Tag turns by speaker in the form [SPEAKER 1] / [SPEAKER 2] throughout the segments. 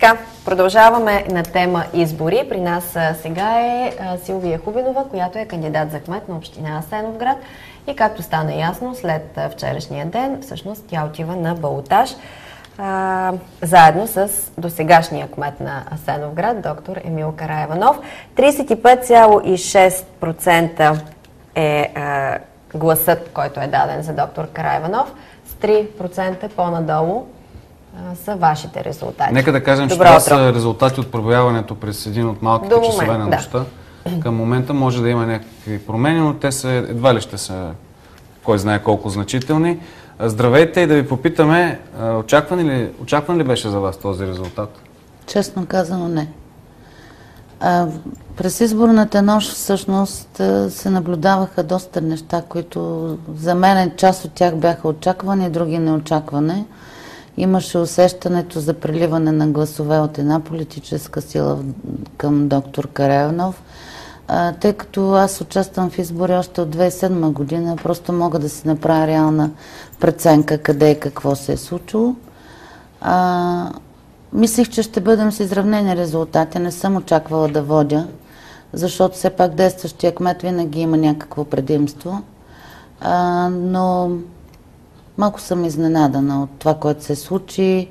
[SPEAKER 1] Така, продължаваме на тема избори. При нас сега е Силвия Хубенова, която е кандидат за кмет на община Асеновград. И както стана ясно, след вчерашния ден, всъщност тя отива на балотаж заедно с досегашния кмет на Асеновград, доктор Емил Караиванов. 35,6% е гласът, който е даден за доктор Караиванов. С 3% по-надолу са вашите резултати.
[SPEAKER 2] Нека да кажем, че това са резултати от пробояването през един от малките часове на нощта. Към момента може да има някакви промени, но те са, едва ли ще са кой знае колко значителни. Здравейте и да ви попитаме, очакван ли беше за вас този резултат?
[SPEAKER 3] Честно казано, не. През изборната нощ всъщност се наблюдаваха доста неща, които за мен част от тях бяха очаквани, други неочаквани. Имаше усещането за преливане на гласове от една политическа сила към доктор Караиванов. Тъй като аз участвам в избори още от 2007 година, просто мога да си направя реална преценка къде и какво се е случило. Мислих, че ще бъдем с изравнени резултати. Не съм очаквала да водя, защото все пак действащия кмет винаги има някакво предимство. Но малко съм изненадана от това, което се случи.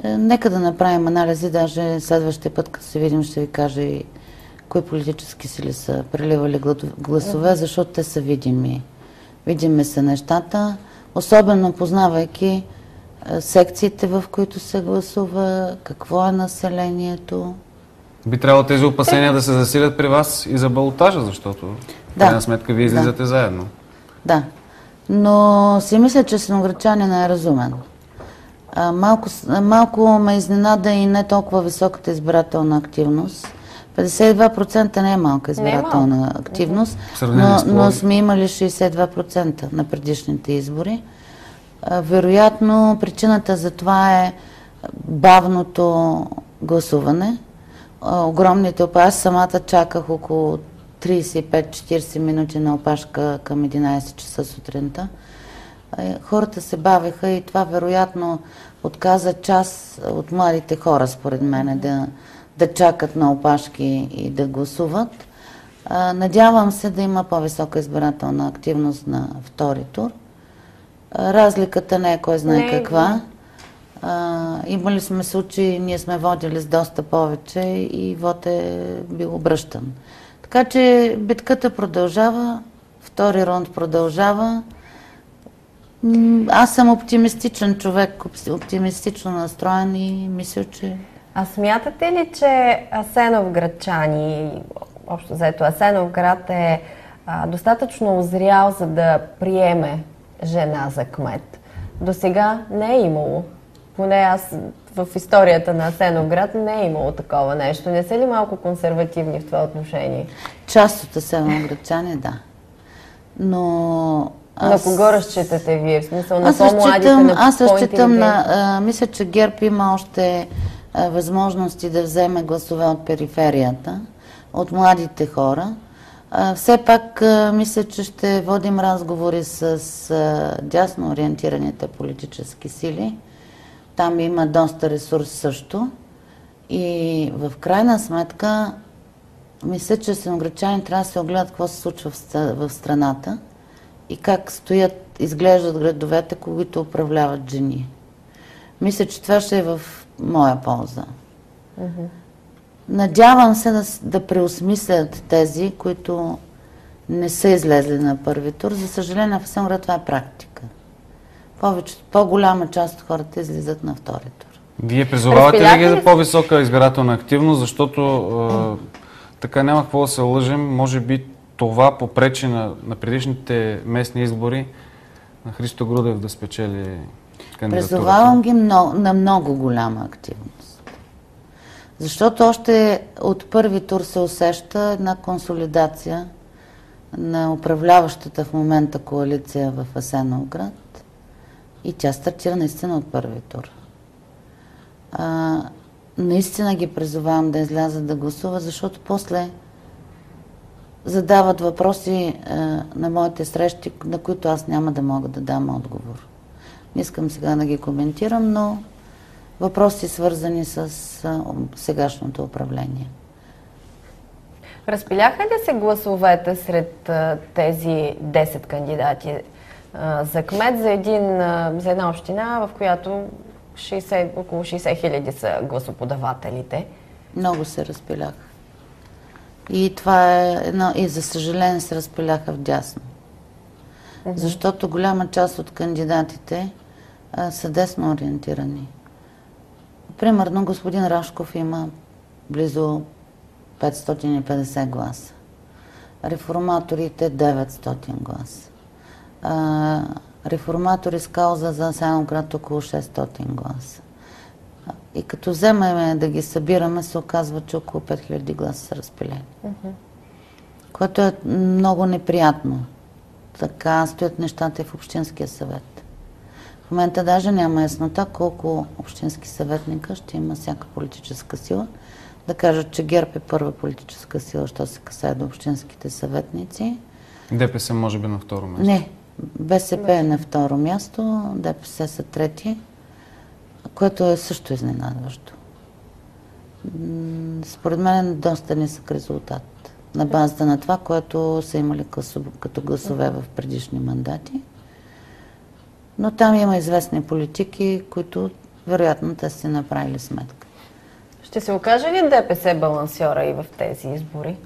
[SPEAKER 3] Нека да направим анализи, даже следващия път, като се видим, ще ви кажа и кои политически сили са преливали гласове, защото те са видими. Видими са нещата, особено познавайки секциите, в които се гласува, какво е населението.
[SPEAKER 2] Би трябвало тези опасения да се засилят при вас и за балотажа, защото в крайна сметка вие излизате заедно.
[SPEAKER 3] Да, но си мисля, че асеновградчанин е разумен. Малко ме изненада и не толкова високата избирателна активност. 52% не е малка избирателна активност, но сме имали 62% на предишните избори. Вероятно, причината за това е бавното гласуване. Огромните опашки. Аз самата чаках около 35-40 минути на опашка към 11 часа сутринта. Хората се бавеха и това вероятно отказа част от младите хора, според мен, да чакат на опашки и да гласуват. Надявам се да има по-висока избирателна активност на втори тур. Разликата не е кой знае каква. Имали сме случаи, ние сме водили с доста повече и вод е бил обръщан. Така че битката продължава, втори рунд продължава. Аз съм оптимистичен човек, оптимистично настроен и мисля, че...
[SPEAKER 1] А смятате ли, че асеновградчани, общо заето Асеновград е достатъчно озрял, за да приеме жена за кмет? До сега не е имало. Поне аз в историята на Асеновград не е имало такова нещо. Не са ли малко консервативни в това отношение?
[SPEAKER 3] Част от асеновградчани, да. Но...
[SPEAKER 1] На кого разчитате вие? В смисъл на по-младите,
[SPEAKER 3] аз разчитам на... мисля, че ГЕРБ има още възможности да вземе гласове от периферията, от младите хора. Все пак мисля, че ще водим разговори с дясно ориентираните политически сили. Там има доста ресурс също. И в крайна сметка мисля, че асеновградчани трябва да се огледат какво се случва в страната и как изглеждат градовете, които управляват жени. Мисля, че това ще е в моя полза. Надявам се да преосмислят тези, които не са излезли на първи тур. За съжаление, в Асеновград това е практика. По-голяма част от хората излизат на втори тур.
[SPEAKER 2] Вие призовавате ли ги за по-висока избирателна активност, защото така няма какво да се лъжем. Може би това попречи на предишните местни избори на Христо Грудев да спечели кандидатурата.
[SPEAKER 3] Призовавам ги на много голяма активност. Защото още от първи тур се усеща една консолидация на управляващата в момента коалиция в Асеновград и тя стартира наистина от първи тур. Наистина ги призовавам да излязат да гласуват, защото после задават въпроси на моите срещи, на които аз няма да мога да дам отговор. Не искам сега да ги коментирам, но въпроси, свързани с сегашното управление.
[SPEAKER 1] Разпиляха ли се гласовете сред тези 10 кандидати за кмет за една община, в която около 60 хиляди са гласоподавателите?
[SPEAKER 3] Много се разпиляха. И това е и за съжаление се разпиляха вдясно. Защото голяма част от кандидатите са десно ориентирани. Примерно господин Рашков има близо 550 гласа. Реформаторите 900 гласа. Реформатори с кауза за Асеновград около 600 гласа. И като вземем да ги събираме, се оказва, че около 5000 гласа са разпилени. Което е много неприятно. Така стоят нещата и в Общинския съвет. В момента даже няма яснота колко общински съветника ще има всяка политическа сила. Да кажат, че ГЕРБ е първа политическа сила, що се касае до общинските съветници.
[SPEAKER 2] ДПС може би на второ място?
[SPEAKER 3] Не. БСП е на второ място, ДПС са трети, което е също изненадващо. Според мен е доста нисък резултат на базата на това, което са имали като гласове в предишни мандати. Но там има известни политики, които вероятно те са направили сметка.
[SPEAKER 1] Ще се окаже ли ДПС балансьора и в тези избори?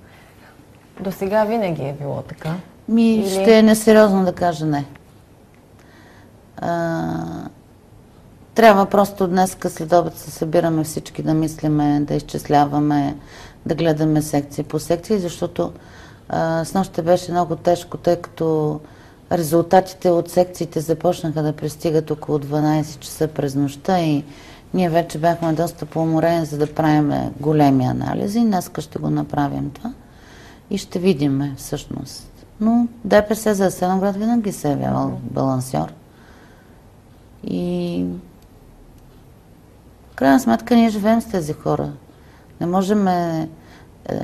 [SPEAKER 1] До сега винаги е било така.
[SPEAKER 3] Ще е несериозно да кажа не. Трябва просто днес след обед се събираме всички да мислиме, да изчисляваме, да гледаме секции по секции, защото снощи беше много тежко, тъй като резултатите от секциите започнаха да пристигат около 12 часа през нощта и ние вече бяхме доста по-уморени, за да правим големи анализи. Днеска ще го направим това и ще видим всъщност. Но ДПС за Асеновград винаги се е явявал балансьор. И в крайна сметка ние живеем с тези хора. Не можем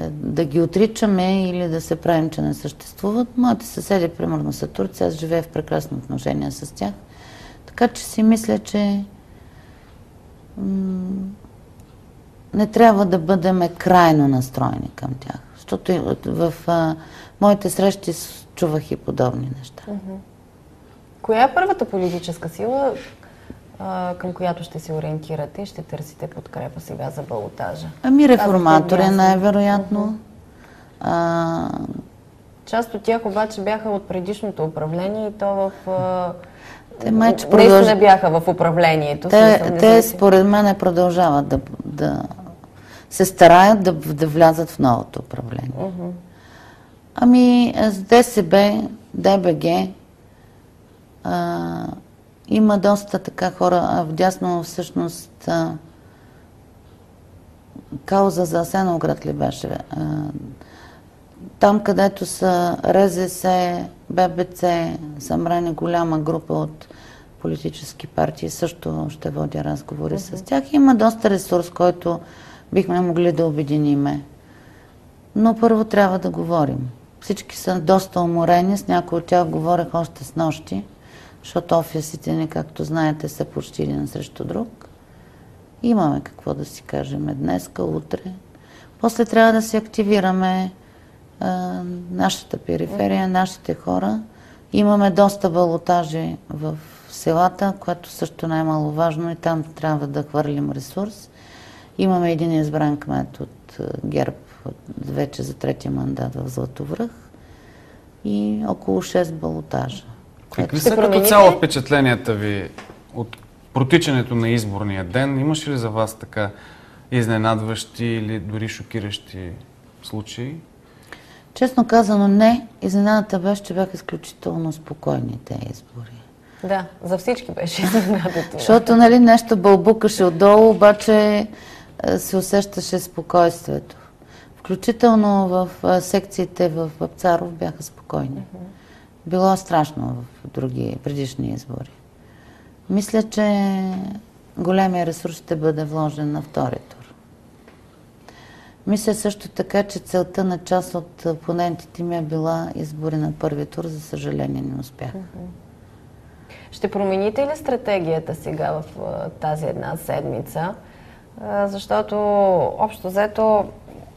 [SPEAKER 3] да ги отричаме или да се правим, че не съществуват. Моите съседи, примерно, са турци, аз живея в прекрасни отношения с тях. Така че си мисля, че не трябва да бъдем крайно настроени към тях. Защото в моите срещи чувах и подобни неща.
[SPEAKER 1] Коя е първата политическа сила, към която ще се ориентирате и ще търсите подкрепа сега за балотажа?
[SPEAKER 3] Реформатори най-вероятно.
[SPEAKER 1] Част от тях обаче бяха от предишното управление и то
[SPEAKER 3] наистина
[SPEAKER 1] бяха в управлението.
[SPEAKER 3] Те според мен продължават да се стараят да влязат в новото управление. С ДСБ, ДБГ има доста така хора. Вдясно всъщност кауза за Асеновград ли беше? Там, където са РЗС, ББЦ, събрани голяма група от политически партии, също ще водя разговори с тях. Има доста ресурс, който бихме могли да обединиме. Но първо трябва да говорим. Всички са доста уморени, с някои от тях говорех още с нощи, защото офисите ни, както знаете, са почти един срещу друг. Имаме какво да си кажем днеска, утре. После трябва да си активираме нашата периферия, нашите хора. Имаме доста балотажи в селата, което също най-маловажно и там трябва да хвърлим ресурс. Имаме един избран кмет от ГЕРБ вече за трети мандат в Златовръх и около 6 балотажа.
[SPEAKER 2] Какви са като цяло впечатленията ви от протичането на изборния ден? Имаше ли за вас така изненадващи или дори шокиращи случаи?
[SPEAKER 3] Честно казано не. Изненадата беше, че бяха изключително спокойни тези избори.
[SPEAKER 1] Да, за всички беше изненадата.
[SPEAKER 3] Защото нещо бълбукаше отдолу, обаче се усещаше спокойствието. Включително в секциите в Вапцаров бяха спокойни. Било страшно в други предишни избори. Мисля, че големия ресурс ще бъде вложен на втори тур. Мисля също така, че целта на част от опонентите ми е била избори на първи тур. За съжаление не успях.
[SPEAKER 1] Ще промените ли стратегията сега в тази една седмица? Защото общо взето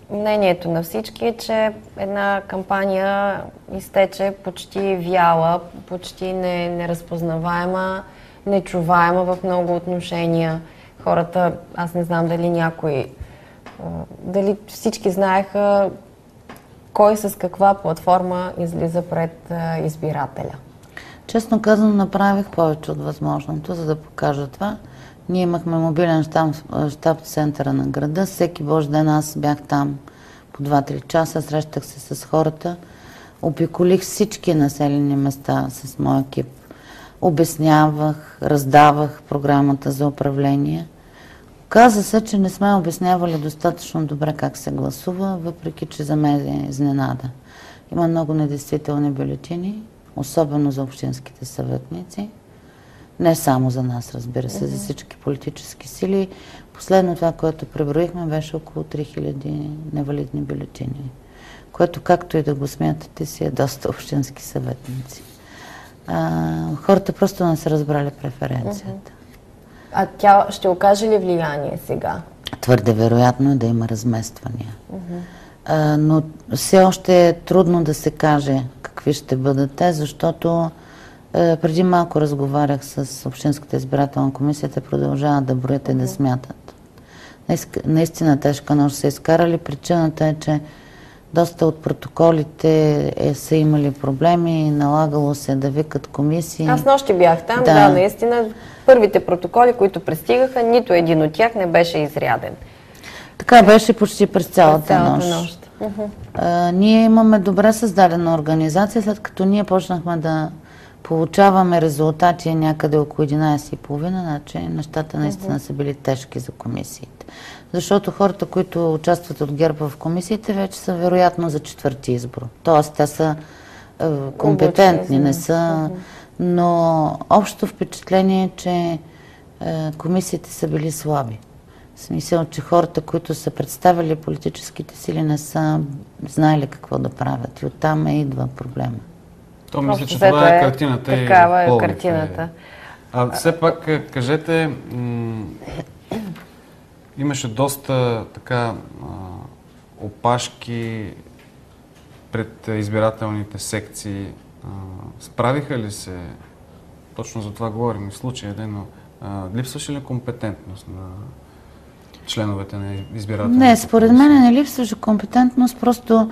[SPEAKER 1] мнението на всички е, че една кампания изтече почти вяла, почти неразпознаваема, нечуваема в много отношения. Хората, аз не знам дали всички знаеха кой с каква платформа излиза пред избирателя.
[SPEAKER 3] Честно казано, направих повече от възможното, за да покажа това. Ние имахме мобилен щаб в центъра на града. Всеки божи ден аз бях там по 2-3 часа, срещах се с хората, обиколих всички населени места с моя екип. Обяснявах, раздавах програмата за управление. Каза се, че не сме обяснявали достатъчно добре как се гласува, въпреки че за мен е изненада. Има много недействителни бюлетини, особено за общинските съветници. Не само за нас, разбира се, за всички политически сили. Последно това, което преброихме, беше около 3000 невалидни бюлетини, което, както и да го смятате, си е доста общински съветници. Хората просто не са разбрали преференцията.
[SPEAKER 1] А тя ще окаже ли влияние сега?
[SPEAKER 3] Твърде вероятно е да има размествания. Но все още е трудно да се каже какви ще бъдат те, защото преди малко разговарях с Общинската избирателна комисия, те продължават да броят и да смятат. Наистина тежка нощ са изкарали. Причината е, че доста от протоколите са имали проблеми, налагало се да викат комисии.
[SPEAKER 1] Аз нощи бях там, да, наистина. Първите протоколи, които пристигаха, нито един от тях не беше изряден.
[SPEAKER 3] Така беше почти през цялата нощ. Ние имаме добре създадена организация, след като ние почнахме да получаваме резултати някъде около 11:30, значи нещата наистина са били тежки за комисиите. Защото хората, които участват от ГЕРБ в комисиите, вече са вероятно за 4-ти избор. Тоест, те са компетентни, не са... Но общото впечатление е, че комисиите са били слаби. В смисъл, че хората, които са представили политическите сили, не са знаели какво да правят. И оттам идва проблема.
[SPEAKER 2] То мисля, че това е картината.
[SPEAKER 1] Такава е картината.
[SPEAKER 2] Все пак, кажете, имаше доста така опашки пред избирателните секции. Справиха ли се, точно за това говорим и в случая, но липсваше ли компетентност на членовете на избирателните?
[SPEAKER 3] Не, според мен не липсваше компетентност, просто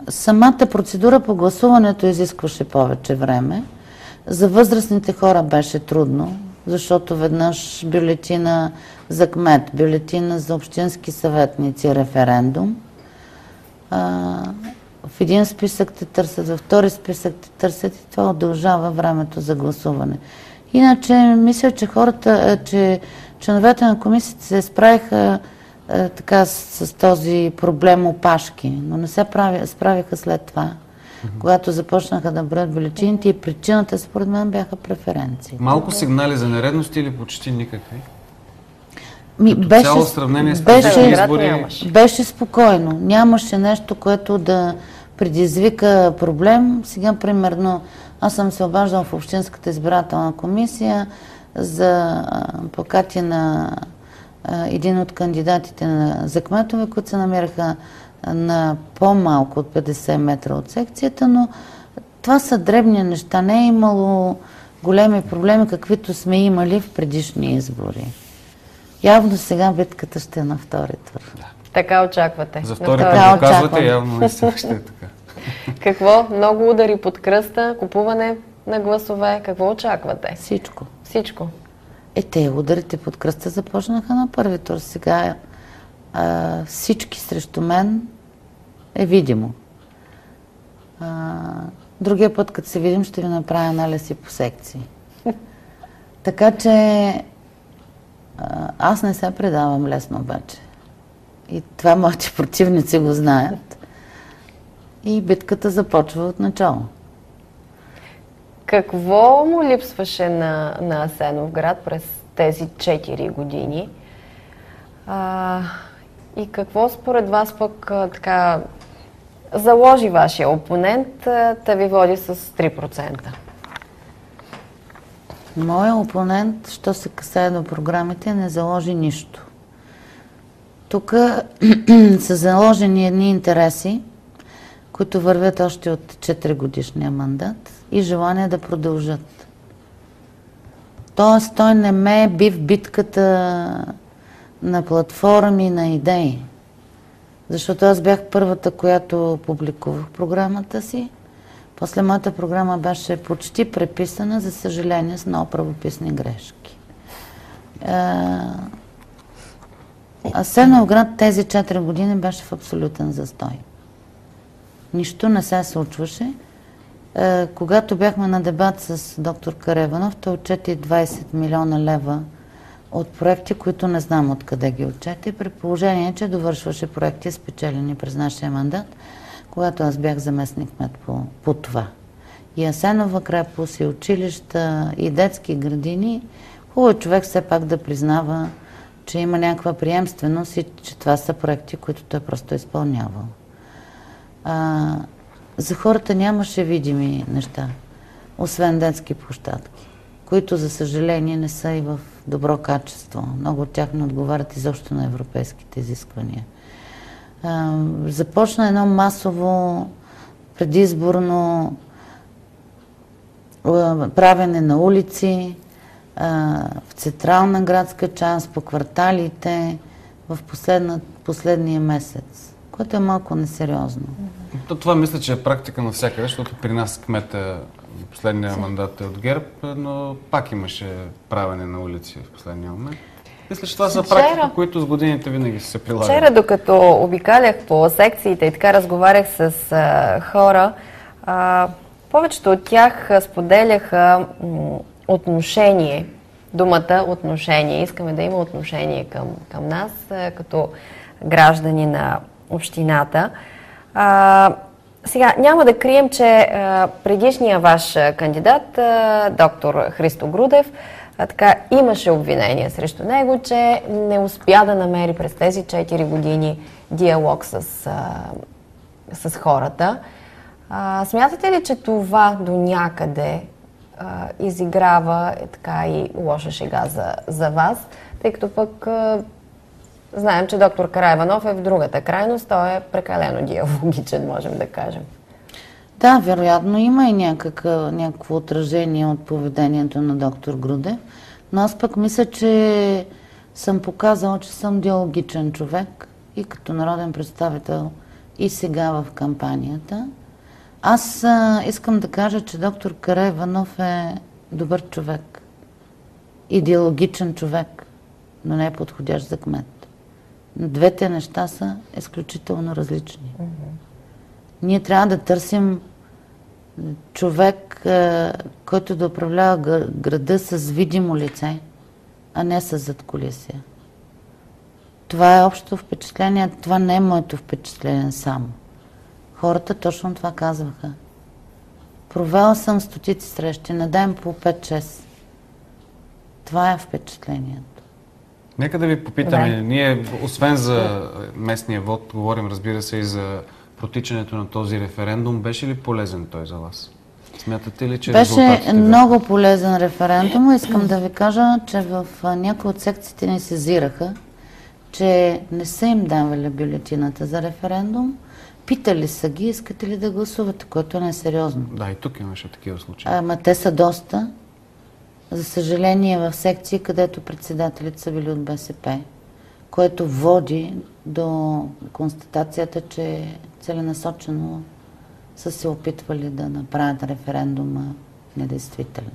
[SPEAKER 3] самата процедура по гласуването изискваше повече време. За възрастните хора беше трудно, защото веднъж бюлетина за кмет, бюлетина за общински съветници, референдум. В един списък те търсят, във втори списък те търсят и това удължава времето за гласуване. Иначе мисля, че че членовете на комисията се справиха така с този проблем опашки, но не се справиха след това, когато започнаха да броят бюлетините и причината според мен бяха преференции.
[SPEAKER 2] Малко сигнали за нередности или почти никакви? Цяло сравнение с предишни избори...
[SPEAKER 3] Беше спокойно. Нямаше нещо, което да предизвика проблем. Сега, примерно, аз съм се обаждала в Общинската избирателна комисия за плакати на един от кандидатите за кметове, които се намираха на по-малко от 50 метра от секцията, но това са дребни неща. Не е имало големи проблеми, каквито сме имали в предишни избори. Явно сега битката ще е на втори тур.
[SPEAKER 1] Да. Така очаквате.
[SPEAKER 2] За втори път казвате, явно и сега ще е така.
[SPEAKER 1] Какво? Много удари под кръста, купуване на гласове. Какво очаквате?
[SPEAKER 3] Всичко.
[SPEAKER 1] Всичко.
[SPEAKER 3] Те ударите под кръста започнаха на първи тур. Сега всички срещу мен е видимо. Другия път, като се видим, ще ви направя анализ и по секции. Така че аз не се предавам лесно обаче. И това моите противници го знаят. И битката започва от начало.
[SPEAKER 1] Какво му липсваше на Асеновград през тези 4 години? И какво според вас пък така заложи вашия опонент да ви води с 3%?
[SPEAKER 3] Моя опонент, що се касае до програмите, не заложи нищо. Тук са заложени едни интереси, които вървят още от 4 годишния мандат и желание да продължат. Тоест, той не ме би в битката на платформи, на идеи. Защото аз бях първата, която публикувах програмата си. После моята програма беше почти преписана, за съжаление, с много правописни грешки. Асеновград тези 4 години беше в абсолютен застой. Нищо не се случваше. Когато бяхме на дебат с доктор Карайванов, той отчети 20 милиона лева от проекти, които не знам откъде ги отчети, при положение, че довършваше проекти, спечелени през нашия мандат, когато аз бях заместник-кмет по това. И Асенова крепост, и училища, и детски градини. Хубаво човек все пак да признава, че има някаква приемственост и че това са проекти, които той просто е изпълнявал. За хората нямаше видими неща, освен детски площадки, които, за съжаление, не са и в добро качество. Много от тях не отговарят изобщо на европейските изисквания. Започна едно масово предизборно правене на улици в централна градска част, по кварталите, в последния месец, което е малко несериозно.
[SPEAKER 2] Това мисля, че е практика навсякъде, защото при нас кмета в последния мандат е от ГЕРБ, но пак имаше правене на улици в последния момент. Мисля, че това са практики, които с годините винаги се прилагат.
[SPEAKER 1] Вчера, докато обикалях по секциите и така разговарях с хора, повечето от тях споделяха отношение, думата отношение. Искаме да има отношение към нас, като граждани на общината. Сега, няма да крием, че предишния ваш кандидат, доктор Христо Грудев, така имаше обвинения срещу него, че не успя да намери през тези 4 години диалог с хората. Смятате ли, че това до някъде изиграва така и лоша шега за вас, тъй като пък знаем, че доктор Карайванов е в другата крайност, той е прекалено диалогичен, можем да кажем.
[SPEAKER 3] Да, вероятно има и някакво отражение от поведението на доктор Грудев, но аз пък мисля, че съм показала, че съм диалогичен човек и като народен представител и сега в кампанията. Аз искам да кажа, че доктор Карайванов е добър човек и диалогичен човек, но не е подходящ за кмет. Двете неща са изключително различни. Ние трябва да търсим човек, който да управлява града с видимо лице, а не с задкулисия. Това е общото впечатление, това не е моето впечатление само. Хората точно това казваха. Провела съм стотици срещи, на ден по 5-6. Това е впечатлението.
[SPEAKER 2] Нека да ви попитаме, ние освен за местния вод, говорим, разбира се, и за протичането на този референдум. Беше ли полезен той за вас? Смятате ли, че
[SPEAKER 3] беше много полезен референдум. Искам да ви кажа, че в някои от секциите ни сезираха, че не са им давали бюлетината за референдум. Питали са ги, искате ли да гласувате, което не е сериозно.
[SPEAKER 2] Да, и тук имаше такива случаи.
[SPEAKER 3] Ама те са доста. За съжаление, в секции, където председателите са били от БСП, което води до констатацията, че целенасочено са се опитвали да направят референдума недействителен.